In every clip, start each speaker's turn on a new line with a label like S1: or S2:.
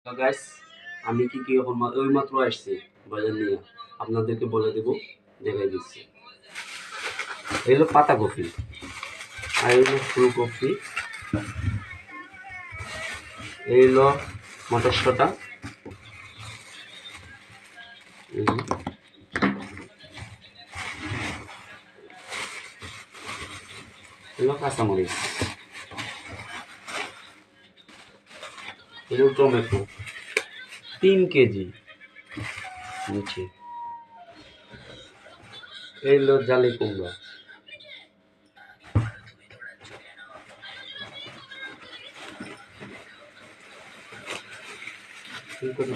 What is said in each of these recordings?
S1: তো গাইস, আমি কি কি এখন ওই মাত্র আসছি বাজার নিয়ে, আপনাদেরকে বলে দেব, দেখাই দিচ্ছি। এই হলো পাতা কফি, আর এই হলো ফুলকপি, এই হলো মটরশুঁটা, এই হলো কাঁচামরিচ, এই হলো টমেটো 3 কেজি নিচে, এই হলো জালি কুমড়া,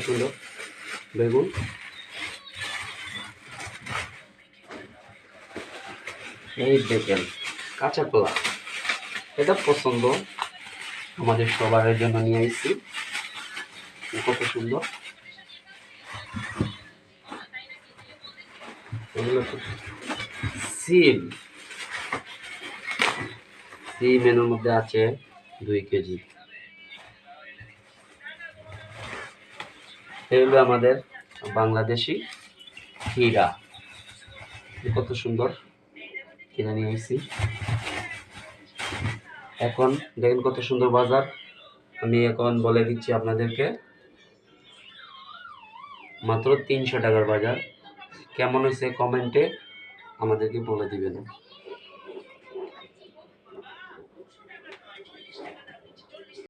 S1: ছিল বেগুন, এই দেখেন কাঁচা কলা, এটা পছন্দ আমাদের সবার জন্য নিয়ে আসছি, কত সুন্দর। এগুলো সিম, সিম এর মধ্যে আছে 2 কেজি। এগুলো আমাদের বাংলাদেশি হীরা, কত সুন্দর কিনে নিয়ে এসেছি। এখন দেখেন কত সুন্দর বাজার। আমি এখন বলে দিচ্ছি আপনাদেরকে, মাত্র 300 টাকার বাজার। কেমন হয়েছে কমেন্টে আমাদেরকে বলে দিবেন।